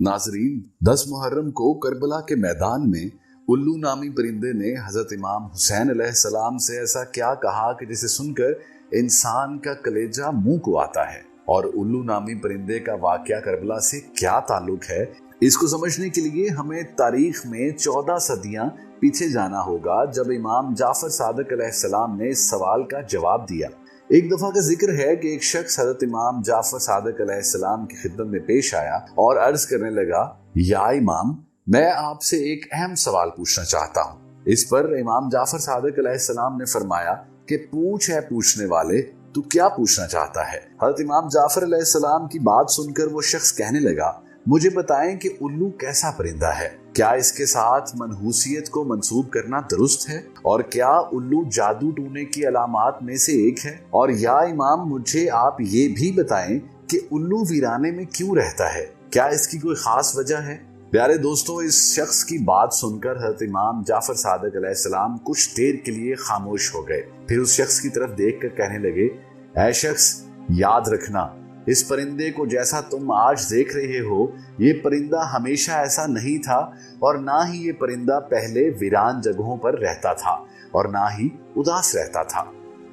नाजरीन, 10 मुहर्रम को करबला के मैदान में उल्लू नामी परिंदे ने हजरत इमाम हुसैन अलैहिस्सलाम से ऐसा क्या कहा कि जिसे सुनकर इंसान का कलेजा मुंह को आता है। और उल्लू नामी परिंदे का वाकया करबला से क्या ताल्लुक है, इसको समझने के लिए हमें तारीख में 14 सदियां पीछे जाना होगा, जब इमाम जाफर सादिक अलैहिस्सलाम ने इस सवाल का जवाब दिया। एक दफा का जिक्र है कि एक शख्स हजरत इमाम जाफर सादिक अलैहिस्सलाम की खिदमत में पेश आया और अर्ज करने लगा, या इमाम, मैं आपसे एक अहम सवाल पूछना चाहता हूँ। इस पर इमाम जाफर सादिक अलैहिस्सलाम ने फरमाया कि पूछ है पूछने वाले, तू क्या पूछना चाहता है। हजरत इमाम जाफर अलैहिस्सलाम की बात सुनकर वो शख्स कहने लगा, मुझे बताएं कि उल्लू कैसा परिंदा है, क्या इसके साथ मनहूसियत को मंसूब करना दुरुस्त है, और क्या उल्लू जादू टूने की अलामात में से एक है। और या इमाम, मुझे आप ये भी बताएं कि उल्लू वीराने में क्यों रहता है, क्या इसकी कोई खास वजह है। प्यारे दोस्तों, इस शख्स की बात सुनकर हजरत इमाम जाफर सादिक अलैहिस्सलाम कुछ देर के लिए खामोश हो गए। फिर उस शख्स की तरफ देखकर कहने लगे, ऐ शख्स, याद रखना, इस परिंदे को जैसा तुम आज देख रहे हो, ये परिंदा हमेशा ऐसा नहीं था, और ना ही ये परिंदा पहले वीरान जगहों पर रहता था और ना ही उदास रहता था।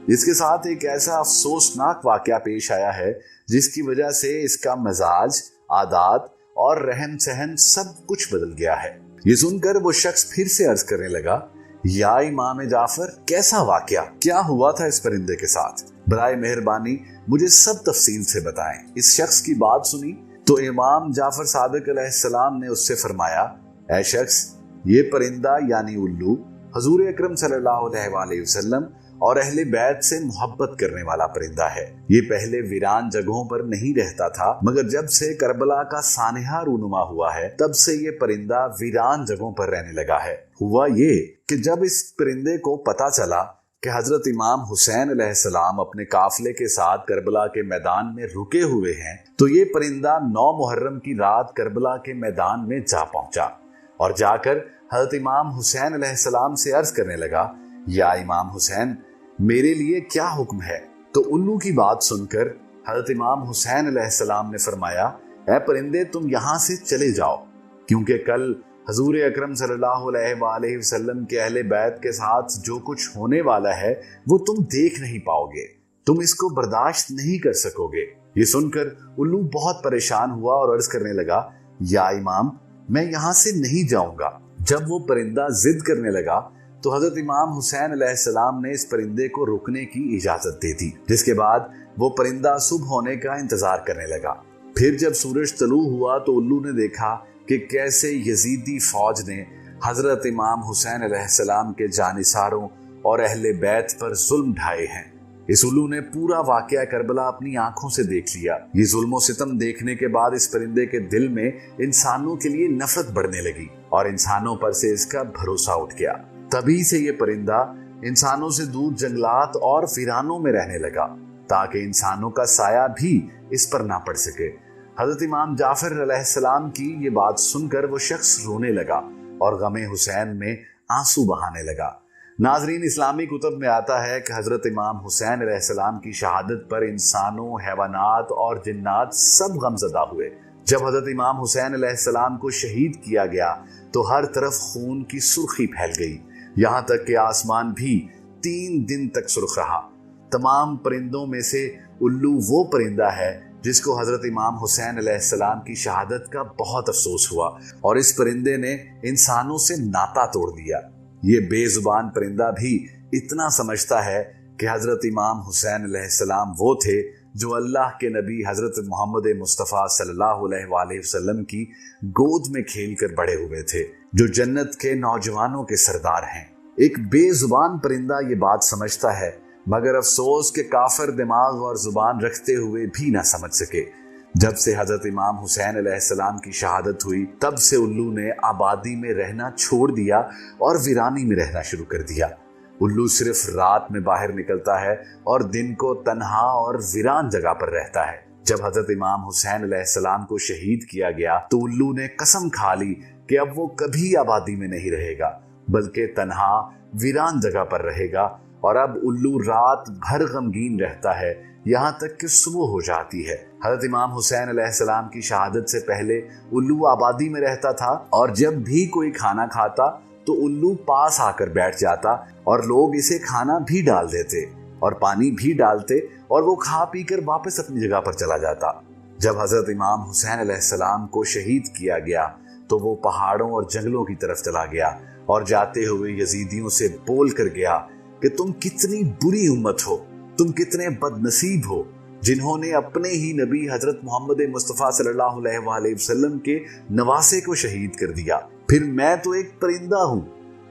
इसके साथ एक ऐसा अफसोसनाक वाकया पेश आया है जिसकी वजह से इसका मिजाज, आदात और रहन सहन सब कुछ बदल गया है। ये सुनकर वो शख्स फिर से अर्ज करने लगा, या इमाम जाफर, कैसा वाकया, क्या हुआ था इस परिंदे के साथ, बराए मेहरबानी मुझे सब तफसील से बताएं। इस शख्स की बात सुनी तो इमाम जाफर सादिक अलैहिस्सलाम ने उससे फरमाया, ऐ शख्स, ये परिंदा यानी उल्लू हजूर अकरम सल्लल्लाहु अलैहि वसल्लम और अहले बैत से मोहब्बत करने वाला परिंदा है। ये पहले वीरान जगहों पर नहीं रहता था, मगर जब से करबला का सानहा रूनुमा हुआ है, तब से ये परिंदा वीरान जगहों पर रहने लगा है। हुआ ये कि जब इस परिंदे को पता चला कि हजरत इमाम हुसैन अलैहिस्सलाम अपने काफिले के साथ करबला के मैदान में रुके हुए हैं, तो ये परिंदा 9 मुहर्रम की रात करबला के मैदान में जा पहुंचा और जाकर हजरत इमाम हुसैन अलैहिस्सलाम से अर्ज करने लगा, या इमाम हुसैन, मेरे लिए क्या हुक्म है। तो उल्लू की बात सुनकर हजरत इमाम हुसैन अलैहिस्सलाम ने फरमाया, ऐ परिंदे, तुम यहां से चले जाओ, क्योंकि कल हजूर अकरम सल्लल्लाहु अलैहि वसल्लम के अहले बैत के साथ जो कुछ होने वाला है वो तुम देख नहीं पाओगे, तुम इसको बर्दाश्त नहीं कर सकोगे। ये सुनकर उल्लू बहुत परेशान हुआ और अर्ज करने लगा, या इमाम, मैं यहां से नहीं जाऊंगा। जब वो परिंदा जिद करने लगा तो हजरत इमाम हुसैन अलैहिस्सलाम ने इस परिंदे को रुकने की इजाजत दे दी, जिसके बाद वो परिंदा सुबह होने का इंतजार करने लगा। फिर जब सूरज तलू हुआ तो उल्लू ने देखा कि कैसे यजीदी फौज ने हजरत इमाम हुसैन अलैहिस्सलाम के जानिसारों और अहले बैत पर जुल्म ढाए हैं। इस उल्लू ने पूरा वाकया करबला अपनी आंखों से देख लिया। ये जुल्मो सितम देखने के बाद इस परिंदे के दिल में इंसानों के लिए नफरत बढ़ने लगी और इंसानों पर से इसका भरोसा उठ गया। तभी से ये परिंदा इंसानों से दूर जंगलात और वीरानों में रहने लगा, ताकि इंसानों का साया भी इस पर ना पड़ सके। हजरत इमाम जाफर अलैहिस्सलाम की ये बात सुनकर वो शख्स रोने लगा और गमे हुसैन में आंसू बहाने लगा। नाजरीन, इस्लामी कुतब में आता है कि हजरत इमाम हुसैन अलैहिस्सलाम की शहादत पर इंसानों, हैवानात और जिन्नात सब गमज़दा हुए। जब हजरत इमाम हुसैन अलैहिस्सलाम को शहीद किया गया तो हर तरफ खून की सुर्खी फैल गई, यहाँ तक कि आसमान भी 3 दिन तक सुर्ख रहा। तमाम परिंदों में से उल्लू वो परिंदा है जिसको हजरत इमाम हुसैन अलैहिस्सलाम की शहादत का बहुत अफसोस हुआ और इस परिंदे ने इंसानों से नाता तोड़ दिया। ये बेजुबान परिंदा भी इतना समझता है कि हजरत इमाम हुसैन अलैहिस्सलाम वो थे जो अल्लाह के नबी हजरत मोहम्मद मुस्तफ़ा सल्लल्लाहु अलैहि वसल्लम की गोद में खेलकर बड़े हुए थे, जो जन्नत के नौजवानों के सरदार हैं। एक बेजुबान परिंदा ये बात समझता है, मगर अफसोस के काफिर दिमाग और जुबान रखते हुए भी ना समझ सके। जब से हजरत इमाम हुसैन अलैहिस्सलाम की शहादत हुई, तब से उल्लू ने आबादी में रहना छोड़ दिया और वीरानी में रहना शुरू कर दिया। उल्लू सिर्फ रात में बाहर निकलता है और दिन को तन्हा और वीरान जगह पर रहता है। जब हजरत इमाम हुसैन अलैहिस्सलाम को शहीद किया गया तो उल्लू ने कसम खा ली कि अब वो कभी आबादी में नहीं रहेगा, बल्कि तन्हा वीरान जगह पर रहेगा। और अब उल्लू रात भर गमगीन रहता है, यहाँ तक कि सुबह हो जाती है। हजरत इमाम हुसैन अलैहिस्सलाम की शहादत से पहले उल्लू आबादी में रहता था और जब भी कोई खाना खाता तो उल्लू पास आकर बैठ जाता और लोग इसे खाना भी डाल देते और पानी भी डालते और वो खा पी कर वापस अपनी जगह पर चला जाता। जब हजरत इमाम हुसैन अलैहिस्सलाम को शहीद किया गया तो वो पहाड़ों और जंगलों की तरफ चला गया और जाते हुए यजीदियों से बोल कर गया कि तुम कितनी बुरी उम्मत हो, तुम कितने बदनसीब हो जिन्होंने अपने ही नबी हजरत मोहम्मद मुस्तफ़ा सल्लल्लाहु अलैहि वसल्लम के नवासे को शहीद कर दिया। फिर मैं तो एक परिंदा हूं,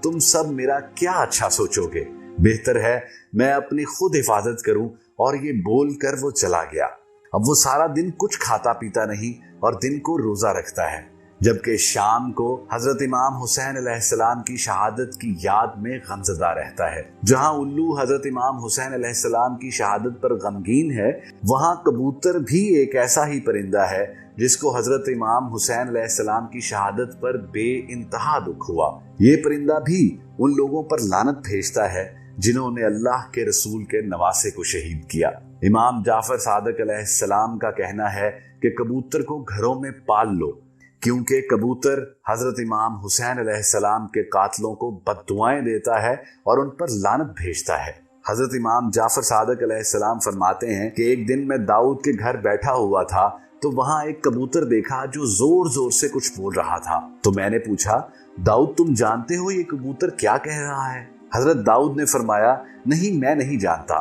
तुम सब मेरा क्या अच्छा सोचोगे, बेहतर है मैं अपनी खुद हिफाजत करूं। और ये बोल कर वो चला गया। अब वो सारा दिन कुछ खाता पीता नहीं और दिन को रोजा रखता है, जबकि शाम को हजरत इमाम हुसैन अलैहिस्सलाम की शहादत की याद में गमज़दा रहता है। जहां उल्लू हजरत इमाम हुसैन अलैहिस्सलाम की शहादत पर गमगीन है, वहां कबूतर भी एक ऐसा ही परिंदा है जिसको हजरत इमाम हुसैन अलैहिस्सलाम की शहादत पर बेइंतहा दुख हुआ। ये परिंदा भी उन लोगों पर लानत भेजता है जिन्होंने अल्लाह के रसूल के नवासे को शहीद किया। इमाम जाफर सादिक अलैहिस्सलाम का कहना है कि कबूतर को घरों में पाल लो, क्योंकि कबूतर हजरत इमाम हुसैन अलैहिस्सलाम के कातलों को बद्दुआएं देता है और उन पर लानत भेजता है। हजरत इमाम जाफर सादिक अलैहिस्सलाम फरमाते हैं कि एक दिन मैं दाऊद के घर बैठा हुआ था तो वहां एक कबूतर देखा जो जोर जोर से कुछ बोल रहा था। तो मैंने पूछा, दाऊद तुम जानते हो ये कबूतर क्या कह रहा है? हजरत दाऊद ने फरमाया, नहीं मैं नहीं जानता।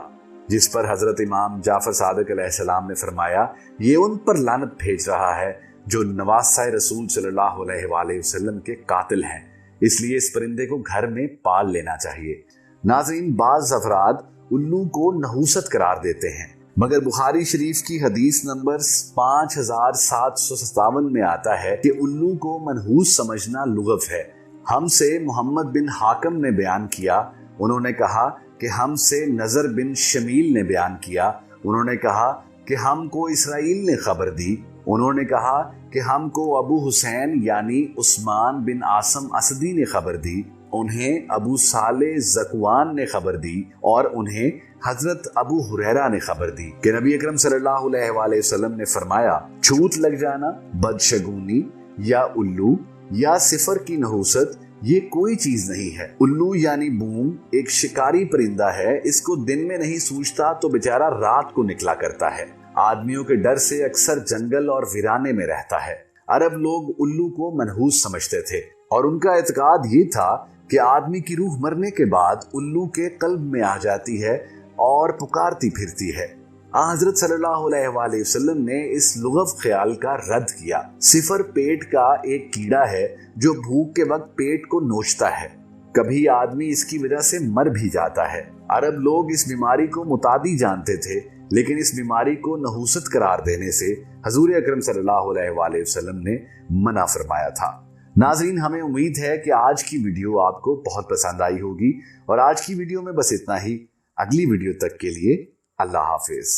जिस पर हजरत इमाम जाफर सादिक अलैहिस्सलाम ने फरमाया, ये उन पर लानत भेज रहा है जो नवासाए रसूल सल्लल्लाहु अलैहि वसल्लम के कातिल हैं, इसलिए इस परिंदे को घर में पाल लेना चाहिए। नाज़रीन, बाज़ अफराद उल्लू को नहूसत करार देते हैं, मगर बुखारी शरीफ की हदीस नंबर 5757 में आता है कि उल्लू को मनहूस समझना लुग़व है। हमसे मोहम्मद बिन हाकम ने बयान किया, उन्होंने कहा कि हमसे नज़र बिन शमील ने बयान किया, उन्होंने कहा कि हमको इसराइल ने खबर दी, उन्होंने कहा कि हमको अबू हुसैन यानी उस्मान बिन आसम असदी ने खबर दी, उन्हें अबू साले ज़कवान ने खबर दी और उन्हें हजरत अबू हुरैरा ने खबर दी कि नबी अकरम सल्लल्लाहु अलैहि वसल्लम ने फरमाया, छूत लग जाना, बदशगुनी या उल्लू या सिफर की नहूसत ये कोई चीज नहीं है। उल्लू यानी बूम एक शिकारी परिंदा है, इसको दिन में नहीं सूझता तो बेचारा रात को निकला करता है। आदमियों के डर से अक्सर जंगल और वीराने में रहता है। अरब लोग उल्लू को मनहूस समझते थे और उनका एतकाद ये था कि आदमी की रूह मरने के बाद उल्लू के कल्ब में आ जाती है और पुकारती फिरती है। हजरत सल्लल्लाहु अलैहि वसल्लम ने इस लुग़व ख्याल का रद्द किया। सिफर पेट का एक कीड़ा है जो भूख के वक्त पेट को नोचता है, कभी आदमी इसकी वजह से मर भी जाता है। अरब लोग इस बीमारी को मुतादी जानते थे, लेकिन इस बीमारी को नहूसत करार देने से हजूर अकरम सल्लल्लाहु अलैहि वसल्लम ने मना फरमाया था। नाज़रीन, हमें उम्मीद है कि आज की वीडियो आपको बहुत पसंद आई होगी और आज की वीडियो में बस इतना ही। अगली वीडियो तक के लिए अल्लाह हाफिज।